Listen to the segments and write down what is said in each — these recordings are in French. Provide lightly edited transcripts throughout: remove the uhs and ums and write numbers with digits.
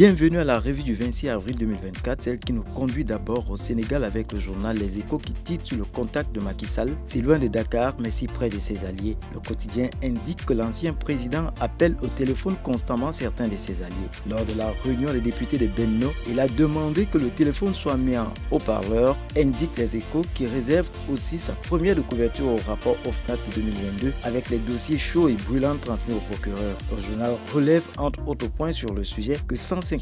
Bienvenue à la revue du 26 avril 2024, celle qui nous conduit d'abord au Sénégal avec le journal Les Échos qui titre sur le contact de Macky Sall. C'est loin de Dakar mais si près de ses alliés. Le quotidien indique que l'ancien président appelle au téléphone constamment certains de ses alliés. Lors de la réunion des députés de Benno, il a demandé que le téléphone soit mis en haut-parleur, indique Les Échos qui réserve aussi sa première de couverture au rapport OFNAC de 2022 avec les dossiers chauds et brûlants transmis au procureur. Le journal relève entre autres points sur le sujet que 154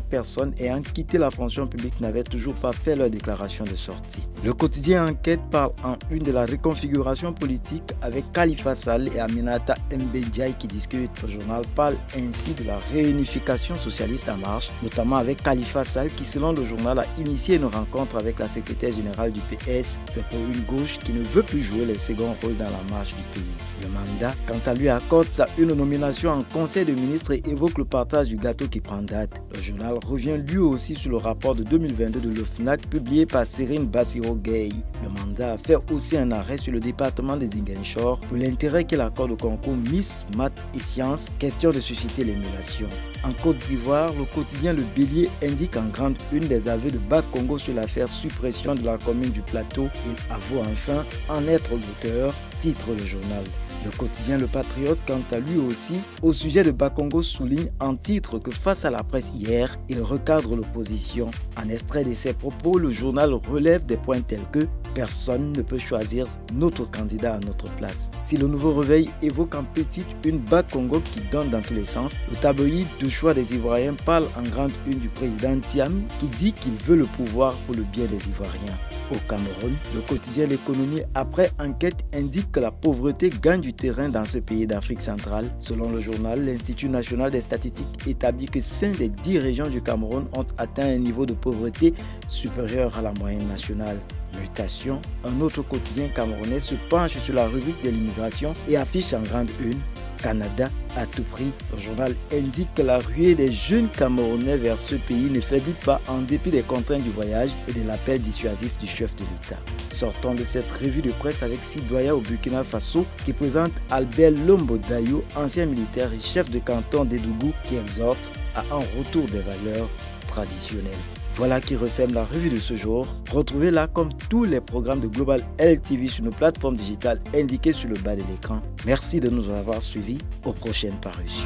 personnes ayant quitté la fonction publique n'avaient toujours pas fait leur déclaration de sortie. Le quotidien Enquête parle en une de la reconfiguration politique avec Khalifa Sall et Aminata Mbendiaye qui discutent. Le journal parle ainsi de la réunification socialiste en marche, notamment avec Khalifa Sall qui, selon le journal, a initié une rencontre avec la secrétaire générale du PS. C'est pour une gauche qui ne veut plus jouer les seconds rôles dans la marche du pays. Le mandat, quant à lui, accorde une nomination en conseil de ministres et évoque le partage du gâteau qui prend date. Le journal revient lui aussi sur le rapport de 2022 de l'OFNAC publié par Serine Bassirou-Gueye. Le mandat a fait aussi un arrêt sur le département des Ziguinchor pour l'intérêt qu'il accorde au concours Miss Maths et Sciences, question de susciter l'émulation. En Côte d'Ivoire, le quotidien Le Bélier indique en grande une des aveux de Bakongo sur l'affaire suppression de la commune du Plateau. Il avoue enfin en être l'auteur, titre le journal. Le quotidien Le Patriote, quant à lui aussi, au sujet de Bakongo, souligne en titre que face à la presse hier, il recadre l'opposition. En extrait de ses propos, le journal relève des points tels que « Personne ne peut choisir notre candidat à notre place ». Si le Nouveau Réveil évoque en petite une Bakongo qui donne dans tous les sens, le tabloïd de choix des Ivoiriens parle en grande une du président Thiam qui dit qu'il veut le pouvoir pour le bien des Ivoiriens. Au Cameroun, le quotidien L'économie après enquête indique que la pauvreté gagne du terrain dans ce pays d'Afrique centrale. Selon le journal, l'Institut national des statistiques établit que 5 des 10 régions du Cameroun ont atteint un niveau de pauvreté supérieur à la moyenne nationale. Mutation, un autre quotidien camerounais se penche sur la rubrique de l'immigration et affiche en grande une Canada à tout prix. Le journal indique que la ruée des jeunes Camerounais vers ce pays ne faiblit pas en dépit des contraintes du voyage et de l'appel dissuasif du chef de l'État. Sortons de cette revue de presse avec Sidoya au Burkina Faso qui présente Albert Lombo Dayo, ancien militaire et chef de canton d'Edougou qui exhorte à un retour des valeurs traditionnelles. Voilà qui referme la revue de ce jour. Retrouvez-la comme tous les programmes de Global LTV sur nos plateformes digitales indiquées sur le bas de l'écran. Merci de nous avoir suivis. Aux prochaines parutions.